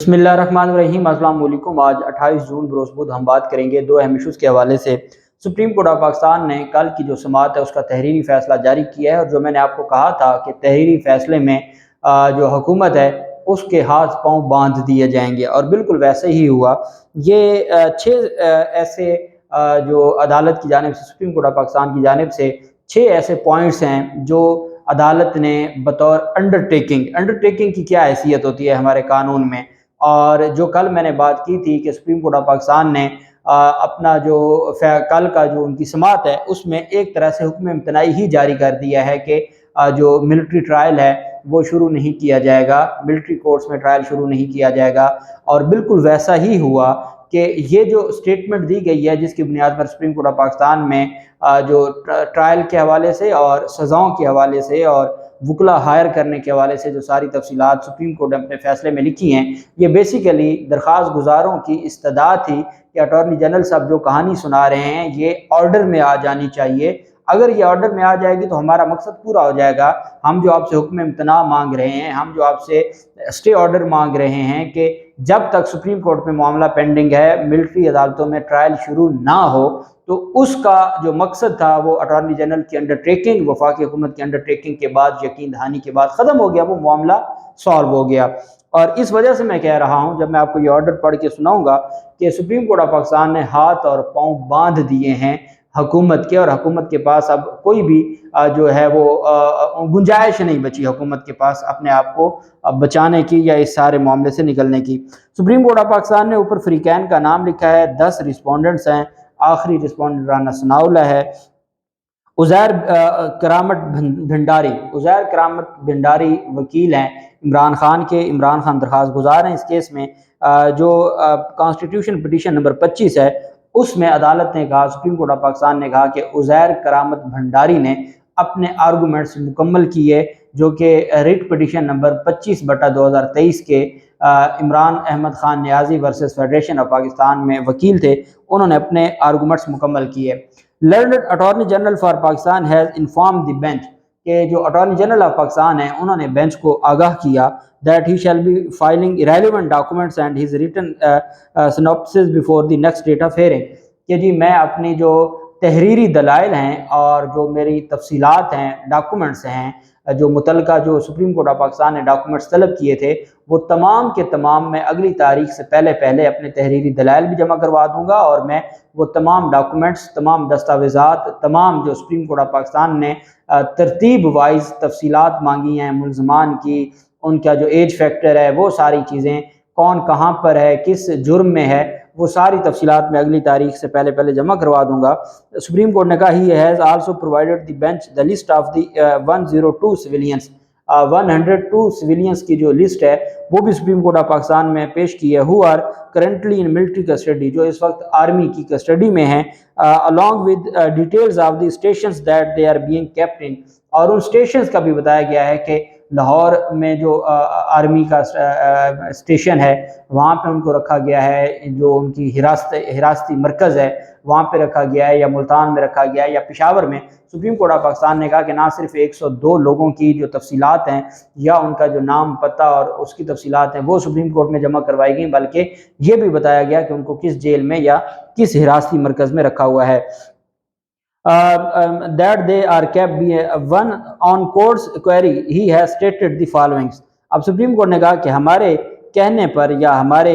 बिस्मिल्लाहिर्रहमानिर्रहीम। अस्सलाम वालेकुम। आज 28 जून बरोज़ बुध हम बात करेंगे दो अहम इशूज़ के हवाले से। सुप्रीम कोर्ट ऑफ पाकिस्तान ने कल की जो समाअत है उसका तहरीरी फ़ैसला जारी किया है, और जो मैंने आपको कहा था कि तहरीरी फ़ैसले में जो हुकूमत है उसके हाथ पांव बांध दिए जाएंगे, और बिल्कुल वैसे ही हुआ। ये छः ऐसे जो अदालत की जानिब से, सुप्रीम कोर्ट ऑफ पाकिस्तान की जानिब से छः ऐसे पॉइंट्स हैं जो अदालत ने बतौर अंडरटेकिंग की क्या हैसियत होती है हमारे कानून में, और जो कल मैंने बात की थी कि सुप्रीम कोर्ट ऑफ पाकिस्तान ने अपना जो कल का जो उनकी समाअत है उसमें एक तरह से हुक्म इम्तनाई ही जारी कर दिया है कि जो मिलिट्री ट्रायल है वो शुरू नहीं किया जाएगा, मिलिट्री कोर्ट्स में ट्रायल शुरू नहीं किया जाएगा। और बिल्कुल वैसा ही हुआ कि ये जो स्टेटमेंट दी गई है जिसकी बुनियाद पर सुप्रीम कोर्ट ऑफ पाकिस्तान में जो ट्रायल के हवाले से और सज़ाओं के हवाले से और वकला हायर करने के हवाले से जो सारी तफसीलात सुप्रीम कोर्ट ने अपने फैसले में लिखी हैं, ये बेसिकली दरख्वास्त गुजारों की इस्तदा थी कि अटॉर्नी जनरल साहब जो कहानी सुना रहे हैं ये ऑर्डर में आ जानी चाहिए। अगर ये ऑर्डर में आ जाएगी तो हमारा मकसद पूरा हो जाएगा। हम जो आपसे हुक्म इम्तना मांग रहे हैं, हम जो आपसे स्टे ऑर्डर मांग रहे हैं कि जब तक सुप्रीम कोर्ट में मामला पेंडिंग है, मिलिट्री अदालतों में ट्रायल शुरू ना हो, तो उसका जो मकसद था वो अटॉर्नी जनरल की अंडरटेकिंग, वफाकी हुकूमत की अंडरटेकिंग के बाद, यकीन दहानी के बाद ख़त्म हो गया, वो मामला सॉल्व हो गया। और इस वजह से मैं कह रहा हूँ, जब मैं आपको ये ऑर्डर पढ़ के सुनाऊंगा कि सुप्रीम कोर्ट ऑफ पाकिस्तान ने हाथ और पांव बांध दिए हैं हुकूमत के, और हुकूमत के पास अब कोई भी जो है वो गुंजाइश नहीं बची हुकूमत के पास अपने आप को बचाने की या इस सारे मामले से निकलने की। सुप्रीम कोर्ट ऑफ पाकिस्तान ने ऊपर फ्रीकैन का नाम लिखा है, 10 रिस्पोंडेंट्स हैं। आखिरी रिस्पोंडेंट राना सनाउल्लाह है। उज़ैर करामत भंडारी वकील हैं इमरान खान के। इमरान खान दरख्वास्त गुजार हैं इस केस में। जो कॉन्स्टिट्यूशन पिटीशन नंबर 25 है उसमें अदालत ने कहा, सुप्रीम कोर्ट ऑफ पाकिस्तान ने कहा कि उज़ैर करामत भंडारी ने अपने आर्गूमेंट्स मुकम्मल किए, जो कि रिट पिटीशन नंबर 25/2023 के Imran Ahmed Khan Niazi versus federation of Pakistan में वकील थे, उन्होंने अपने आर्गूमेंट्स मुकम्मल किए। Learned attorney general for Pakistan has inform the bench, के जो अटॉर्नी जनरल ऑफ पाकिस्तान है उन्होंने बेंच को आगाह किया that he shall be filing irrelevant documents and his written synopsis before the next date of hearing, कि जी मैं अपनी जो तहरीरी दलाइल हैं और जो मेरी तफसीलात हैं, डॉक्यूमेंट्स हैं, जो मुतलका जो सुप्रीम कोर्ट ऑफ पाकिस्तान ने डॉक्यूमेंट्स तलब किए थे, वो तमाम के तमाम मैं अगली तारीख से पहले पहले अपने तहरीरी दलाइल भी जमा करवा दूंगा, और मैं वो तमाम डॉक्यूमेंट्स, तमाम दस्तावेज़ात, तमाम जो सुप्रीम कोर्ट ऑफ पाकिस्तान ने तरतीब वाइज तफसीलात मांगी हैं मुल्ज़मान की, उनका जो एज फैक्टर है, वो सारी चीज़ें, कौन कहाँ पर है, किस जुर्म में है, वो सारी तफसीलात मैं अगली तारीख से पहले पहले जमा करवा दूंगा। सुप्रीम कोर्ट ने कहा he has also provided the bench the list of the 102 civilians, 102 civilians की जो लिस्ट है वो भी सुप्रीम कोर्ट ऑफ पाकिस्तान में पेश की है। Who are currently in military custody, जो इस वक्त आर्मी की कस्टडी में हैं, along with details of the stations that they are being kept in, और उन स्टेशंस का भी बताया गया है कि लाहौर में जो आर्मी का स्टेशन है वहाँ पे उनको रखा गया है, जो उनकी हिरासती मरकज़ है वहाँ पे रखा गया है, या मुल्तान में रखा गया है, या पेशावर में। सुप्रीम कोर्ट ऑफ पाकिस्तान ने कहा कि ना सिर्फ 102 लोगों की जो तफसीलात हैं या उनका जो नाम, पता और उसकी तफसीलात हैं वो सुप्रीम कोर्ट में जमा करवाई गई, बल्कि ये भी बताया गया कि उनको किस जेल में या किस हिरासती मरकज़ में रखा हुआ है। That they are kept one on court's query he has stated the following। अब सुप्रीम कोर्ट ने कहा कि हमारे कहने पर या हमारे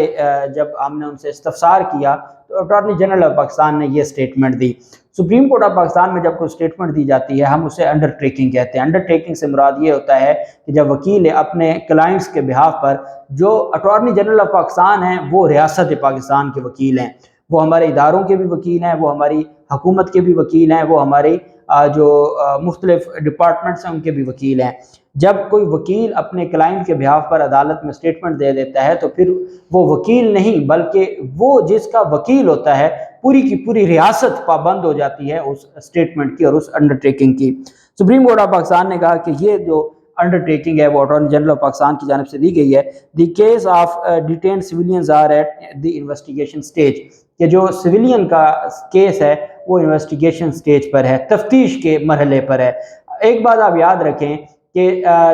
जब हमने उनसे इस्तफसार किया तो अटॉर्नी जनरल ऑफ पाकिस्तान ने ये statement the. Supreme court of Pakistan में जब कोई स्टेटमेंट दी जाती है हम उसे अंडरटेकिंग कहते हैं। अंडरटेकिंग से मुराद ये होता है कि जब वकील अपने क्लाइंट्स के बिहाफ पर, जो अटॉर्नी जनरल ऑफ पाकिस्तान हैं वो रियासत पाकिस्तान के वकील हैं, वो हमारे इदारों के भी वकील हैं, वो हमारी हुकूमत के भी वकील हैं, वो हमारी जो मुख्तलिफ डिपार्टमेंट्स हैं उनके भी वकील हैं। जब कोई वकील अपने क्लाइंट के बिहाफ पर अदालत में स्टेटमेंट दे देता है तो फिर वो वकील नहीं बल्कि वो जिसका वकील होता है पूरी की पूरी रियासत पाबंद हो जाती है उस स्टेटमेंट की और उस अंडरटेकिंग की। सुप्रीम कोर्ट ऑफ पाकिस्तान ने कहा कि ये जो अंडरटेकिंग है वो अटॉर्नी जनरल ऑफ पाकिस्तान की जानिब से दी गई है। The case of detained civilians are at the investigation stage, कि जो सिविलियन का केस है वो इन्वेस्टिगेशन स्टेज पर है, तफ्तीश के मरहले पर है। एक बात आप याद रखें کہ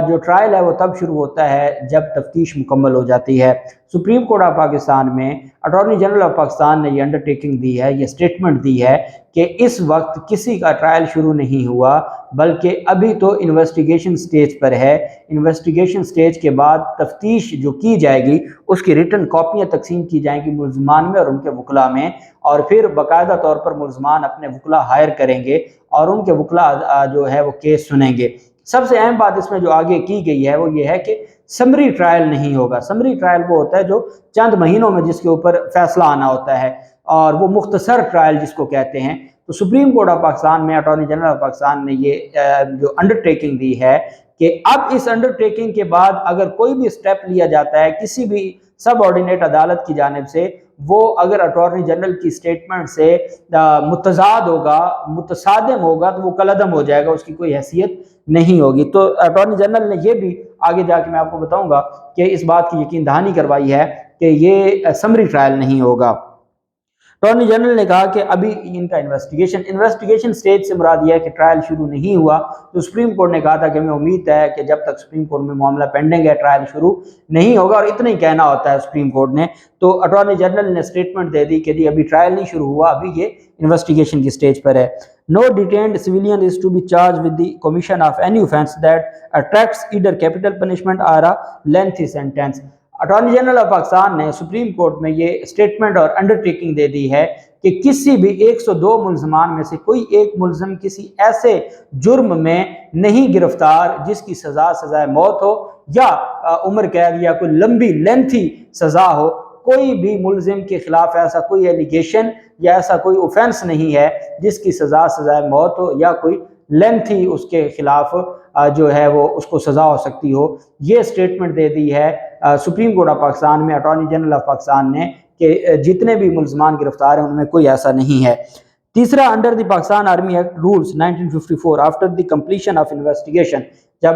جو ٹرائل ہے وہ تب شروع ہوتا ہے جب تفتیش مکمل ہو جاتی ہے۔ سپریم کورٹ آف پاکستان میں اٹارنی جنرل آف پاکستان نے یہ انڈرٹیکنگ دی ہے، یہ سٹیٹمنٹ دی ہے کہ اس وقت کسی کا ٹرائل شروع نہیں ہوا، بلکہ ابھی تو انویسٹیگیشن سٹیج پر ہے۔ انویسٹیگیشن سٹیج کے بعد تفتیش جو کی جائے گی اس کی ریٹن کاپیاں تقسیم کی جائیں گی ملزمان میں اور ان کے وکلاء میں، اور پھر باقاعدہ طور پر ملزمان اپنے وکلاء ہائر کریں گے اور ان کے وکلاء جو ہے وہ کیس سنیں گے۔ سب سے اہم بات اس میں جو آگے کی گئی ہے وہ یہ ہے کہ سمری ٹرائل نہیں ہوگا۔ سمری ٹرائل وہ ہوتا ہے جو چند مہینوں میں جس کے اوپر فیصلہ آنا ہوتا ہے، اور وہ مختصر ٹرائل جس کو کہتے ہیں۔ تو سپریم کورٹ آف پاکستان میں اٹارنی جنرل آف پاکستان نے یہ جو انڈرٹیکنگ دی ہے کہ اب اس انڈرٹیکنگ کے بعد اگر کوئی بھی سٹیپ لیا جاتا ہے کسی بھی سب آرڈینیٹ عدالت کی جانب سے، وہ اگر اٹارنی جنرل کی سٹیٹمنٹ سے متضاد ہوگا، متصادم ہوگا، تو وہ کالعدم ہو جائے گا، اس کی کوئی حیثیت نہیں ہوگی۔ تو اٹارنی جنرل نے یہ بھی آگے جا کے میں آپ کو بتاؤں گا کہ اس بات کی یقین دہانی کروائی ہے کہ یہ سمری ٹرائل نہیں ہوگا۔ اٹارنی جنرل نے کہا کہ ابھی ان کا انویسٹیگیشن سٹیج سے مراد یہ ہے کہ ٹرائل شروع نہیں ہوا، تو سپریم کورٹ نے کہا تھا کہ ہمیں امید ہے کہ جب تک سپریم کورٹ میں معاملہ پینڈنگ ہے ٹرائل شروع نہیں ہوگا، اور اتنا ہی کہنا ہوتا ہے سپریم کورٹ نے۔ تو اٹارنی جنرل نے سٹیٹمنٹ دے دی کہ جی ابھی ٹرائل نہیں شروع ہوا، ابھی یہ انویسٹیگیشن کی سٹیج پر ہے۔ No detained civilian is to be charged with the commission of any offence that attracts either capital punishment or a lengthy sentence۔ Attorney general of Pakistan نے سپریم کورٹ میں یہ سٹیٹمنٹ اور انڈرٹیکنگ دے دی ہے کہ کسی بھی 102 ملزمان میں سے کوئی ایک ملزم کسی ایسے جرم میں نہیں گرفتار جس کی سزائے موت ہو یا عمر قید یا کوئی لمبی لینتھی سزا ہو۔ کوئی بھی ملزم کے خلاف ایسا کوئی ایلیگیشن یا ایسا کوئی اوفینس نہیں ہے جس کی سزائے موت ہو یا کوئی لینتھی اس کے خلاف جو ہے وہ اس کو سزا ہو سکتی ہو۔ یہ سٹیٹمنٹ دے دی ہے سپریم کورٹ آف پاکستان میں اٹارنی جنرل آف پاکستان نے کہ جتنے بھی ملزمان گرفتار ہیں ان میں کوئی ایسا نہیں ہے۔ تیسرا، under the Pakistan army act rules 1954 after the completion of investigation, جب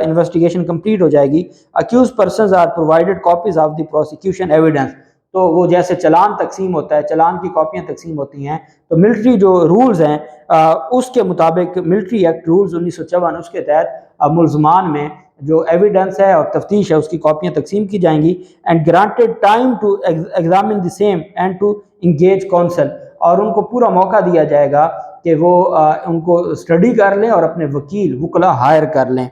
انویسٹیگیشن کمپلیٹ ہو جائے گی، accused persons are provided copies of the prosecution evidence, تو وہ جیسے چلان تقسیم ہوتا ہے، چلان کی کاپیاں تقسیم ہوتی ہیں، تو ملٹری جو رولز ہیں اس کے مطابق ملٹری ایکٹ رولز 1954 اس کے تحت ملزمان میں جو ایویڈنس ہے اور تفتیش ہے اس کی کاپیاں تقسیم کی جائیں گی۔ And granted time to examine the same and to engage counsel, اور ان کو پورا موقع دیا جائے گا کہ وہ ان کو اسٹڈی کر لیں اور اپنے وکلاء ہائر کر لیں۔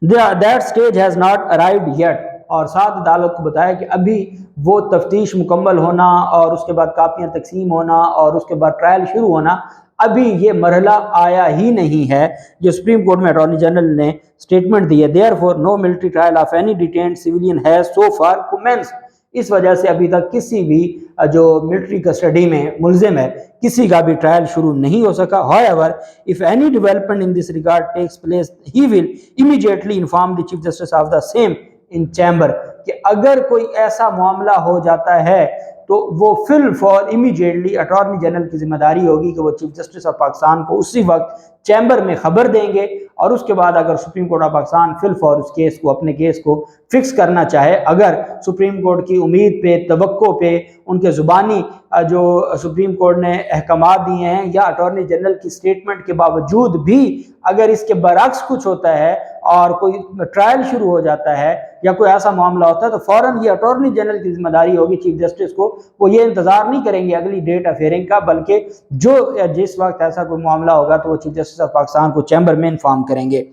That stage has not arrived yet، اور ساتھ عدالت کو بتایا کہ ابھی وہ تفتیش مکمل ہونا اور اس کے بعد کاپیاں تقسیم ہونا اور اس کے بعد ٹرائل شروع ہونا، ابھی یہ مرحلہ آیا ہی نہیں ہے۔ جو سپریم کورٹ میں اٹارنی جنرل نے سٹیٹمنٹ دی ہے، therefore no military trial of any detained civilian has so far commenced، اس وجہ سے ابھی تک کسی بھی جو ملٹری کسٹڈی میں ملزم ہے کسی کا بھی ٹرائل شروع نہیں ہو سکا۔ However, if any development in this regard takes place, he will immediately inform the Chief Justice of the same in chamber، کہ اگر کوئی ایسا معاملہ ہو جاتا ہے تو وہ فی الفور امیڈیٹلی اٹارنی جنرل کی ذمہ داری ہوگی کہ وہ چیف جسٹس آف پاکستان کو اسی وقت چیمبر میں خبر دیں گے، اور اس کے بعد اگر سپریم کورٹ آف پاکستان فی الفور اس کیس کو اپنے کیس کو فکس کرنا چاہے، اگر سپریم کورٹ کی امید پہ، توقع پہ، ان کے زبانی جو سپریم کورٹ نے احکامات دیے ہیں یا اٹارنی جنرل کی سٹیٹمنٹ کے باوجود بھی اگر اس کے برعکس کچھ ہوتا ہے اور کوئی ٹرائل شروع ہو جاتا ہے یا کوئی ایسا معاملہ ہوتا ہے، تو فوراً یہ اٹارنی جنرل کی ذمہ داری ہوگی چیف جسٹس کو، وہ یہ انتظار نہیں کریں گے اگلی ڈیٹ آف ہیئرنگ کا، بلکہ جس وقت ایسا کوئی معاملہ ہوگا تو وہ چیف جسٹس آف پاکستان کو چیمبر میں انفارم کریں گے۔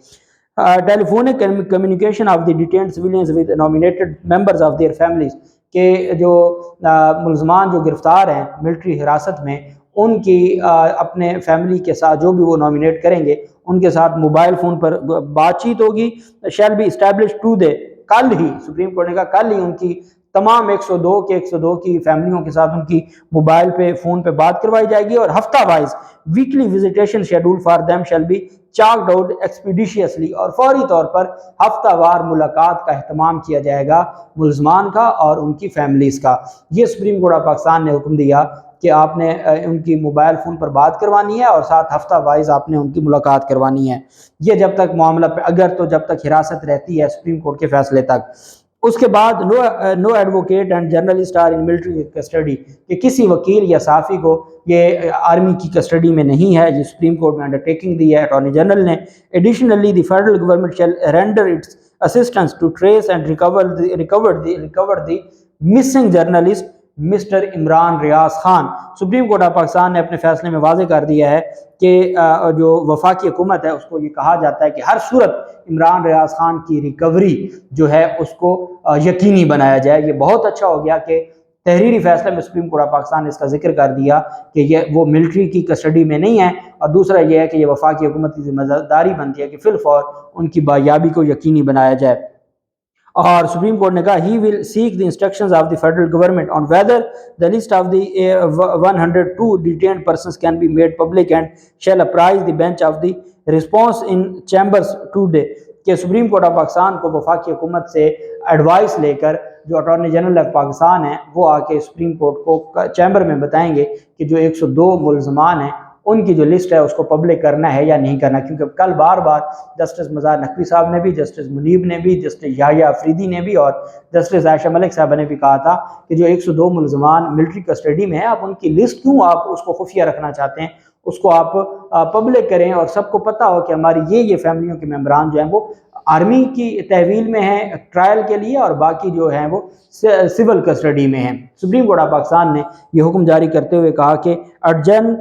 Telephonic communication of the detained civilians with nominated members of their families, کہ جو ملزمان جو گرفتار ہیں ملٹری حراست میں، ان کی اپنے فیملی کے ساتھ جو بھی وہ نامینیٹ کریں گے ان کے ساتھ موبائل فون پر بات چیت ہوگی۔ شیل بی اسٹیبلش ٹو دے، کل ہی سپریم کورٹ نے کہا کل ہی ان کی تمام 102 کی فیملیوں کے ساتھ ان کی موبائل پہ فون پہ بات کروائی جائے گی، اور ہفتہ wise weekly visitation schedule for them shall be chalked out expeditiously, اور فوری طور پر ہفتہ وار ملاقات کا اہتمام کیا جائے گا ملزمان کا اور ان کی فیملیز کا۔ یہ سپریم کورٹ آف پاکستان نے حکم دیا کہ آپ نے ان کی موبائل فون پر بات کروانی ہے اور ساتھ ہفتہ وائز آپ نے ان کی ملاقات کروانی ہے۔ یہ جب تک معاملہ جب تک حراست رہتی ہے سپریم کورٹ کے فیصلے تک۔ उसके बाद no advocate and journalist are in military custody, कि किसी वकील या साफ़ी को ये आर्मी की कस्टडी में नहीं है, ये सुप्रीम कोर्ट में अंडरटेकिंग दी है अटॉर्नी जनरल ने। Additionally the federal government shall render its assistance to trace and recover the missing journalist mister Imran Riaz Khan. Supreme court of Pakistan ने अपने फैसले में वाज़ेह कर दिया है कि जो वफाकी हुकूमत है उसको ये कहा जाता है कि हर सूरत इमरान रियाज खान की रिकवरी जो है उसको यकीनी बनाया जाए। ये बहुत अच्छा हो गया कि तहरीरी फैसले में सुप्रीम कोर्ट ऑफ पाकिस्तान ने इसका जिक्र कर दिया कि ये वो मिलिट्री की कस्टडी में नहीं है, और दूसरा ये है कि ये वफाकी हुकूमत की जिम्मेदारी बनती है कि फिलफौर उनकी बायाबी को यकीनी बनाया जाए। और सुप्रीम कोर्ट ने कहा he will seek the instructions of the federal government on whether the list of the 102 detained persons can be made public and shall apprise the bench of the response in chambers today, कि supreme court of Pakistan को वफाकी हुकूमत से advice लेकर जो attorney general of Pakistan है वो आके सुप्रीम कोर्ट को चैम्बर में बताएंगे कि जो 102 मुल्ज़मान हैं उनकी जो लिस्ट है उसको पब्लिक करना है या नहीं करना। क्योंकि कल बार बार जस्टिस मज़ार नकवी साहब ने भी, जस्टिस मुनीब ने भी, जस्टिस याहिया अफरीदी ने भी और जस्टिस आयशा मलिक साहब ने भी कहा था कि जो 102 मुल्ज़मान मिलिट्री कस्टडी में है, आप उनकी लिस्ट क्यों आप उसको खुफिया रखना चाहते हैं, उसको आप पब्लिक करें और सबको पता हो कि हमारी ये फैमिलियों के मेम्बरान जो हैं वो आर्मी की तहवील में हैं ट्रायल के लिए और बाकी जो हैं वो सिविल कस्टडी में हैं। सुप्रीम कोर्ट ऑफ पाकिस्तान ने ये हुक्म जारी करते हुए कहा कि अर्जन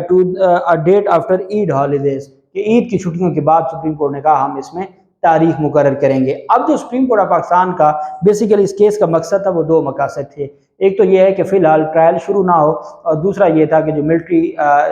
to a date after Eid holidays, कि ईद की छुट्टियों के बाद सुप्रीम कोर्ट ने कहा हम इसमें तारीख मुकर्रर करेंगे। अब जो सुप्रीम कोर्ट ऑफ पाकिस्तान का बेसिकली इस केस का मकसद था वो दो मकासद थे। एक तो ये है कि फ़िलहाल ट्रायल शुरू ना हो, और दूसरा ये था कि जो मिलिट्री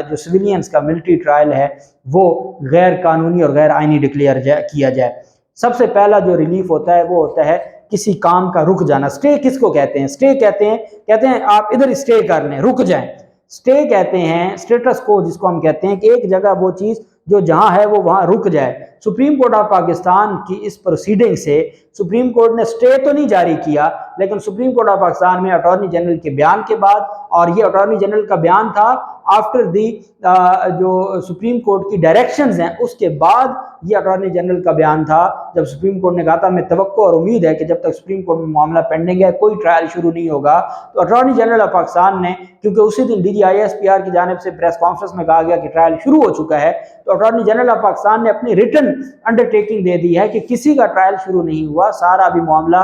जो सिविलियंस का मिलिट्री ट्रायल है वो गैर कानूनी और गैर आइनी डिक्लेयर किया जाए। सबसे पहला जो रिलीफ होता है वो होता है किसी काम का रुक जाना। स्टे किसको कहते हैं? स्टे कहते हैं आप इधर स्टे कर लें, रुक जाएं। स्टे कहते हैं स्टेटस को, जिसको हम कहते हैं कि एक जगह वो चीज़ जो जहां है वो वहां रुक जाए। सुप्रीम कोर्ट ऑफ पाकिस्तान की इस प्रोसीडिंग से सुप्रीम कोर्ट ने स्टे तो नहीं जारी किया, लेकिन सुप्रीम कोर्ट ऑफ पाकिस्तान में अटॉर्नी जनरल के बयान के बाद, और ये अटॉर्नी जनरल का बयान था आफ्टर दी जो सुप्रीम कोर्ट की डायरेक्शंस हैं उसके बाद ये अटॉर्नी जनरल का बयान था, जब सुप्रीम कोर्ट ने कहा था मैं तवक्को और उम्मीद है कि जब तक सुप्रीम कोर्ट में मामला पेंडिंग है कोई ट्रायल शुरू नहीं होगा। तो अटॉर्नी जनरल ऑफ पाकिस्तान ने, क्योंकि उसी दिन DGISPR की जानिब से प्रेस कॉन्फ्रेंस में कहा गया कि ट्रायल शुरू हो चुका है, तो अटॉर्नी जनरल ऑफ पाकिस्तान ने अपनी रिटन अंडरटेकिंग दे दी है कि किसी का ट्रायल शुरू नहीं हुआ, सारा अभी मामला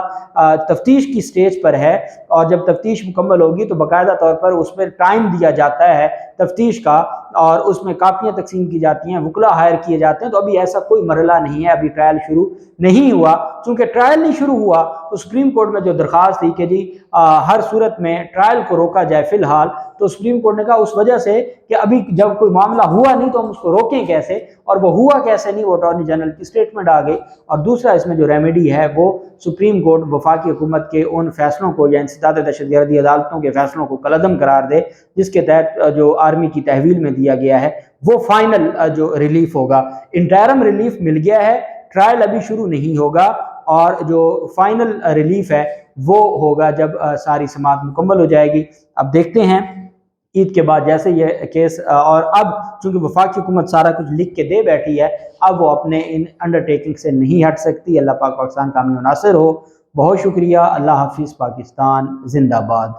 तफ्तीश की स्टेज पर है, और जब तफ्तीश मुकम्मल होगी तो बाकायदा तौर पर उसमें टाइम दिया जाता है तफ्तीश का, और उसमें कापियाँ तकसीम की जाती हैं, वकला हायर किए जाते हैं। तो अभी ऐसा कोई मरहला नहीं है, अभी ट्रायल शुरू नहीं हुआ। चूँकि ट्रायल नहीं शुरू हुआ तो सुप्रीम कोर्ट में जो दरख्वास्त थी कि जी हर सूरत में ट्रायल को रोका जाए फ़िलहाल, तो सुप्रीम कोर्ट ने कहा उस वजह से कि अभी जब कोई मामला हुआ नहीं तो हम उसको रोकें कैसे, और वो हुआ कैसे नहीं, वो अटॉर्नी जनरल की स्टेटमेंट आ गई। और दूसरा इसमें जो रेमेडी है वो सुप्रीम कोर्ट वफाकी हुकूमत के उन फैसलों को या इंसदाद दहशतगर्दी अदालतों के फैसलों को कलअदम करार दे जिसके तहत जो आर्मी की तहवील में दिया गया है वो फाइनल जो रिलीफ होगा। इंटरम रिलीफ मिल गया है, ट्रायल अभी शुरू नहीं होगा, और जो फाइनल रिलीफ है वो होगा जब सारी समाअत मुकम्मल हो जाएगी। अब देखते हैं ईद के बाद जैसे ये केस, और अब चूंकि वफाकी हुकूमत सारा कुछ लिख के दे बैठी है, अब वो अपने इन अंडरटेकिंग से नहीं हट सकती। अल्लाह पाक पाकिस्तान कामयाब नासिर हो। बहुत शुक्रिया। अल्लाह हाफिज़। पाकिस्तान जिंदाबाद।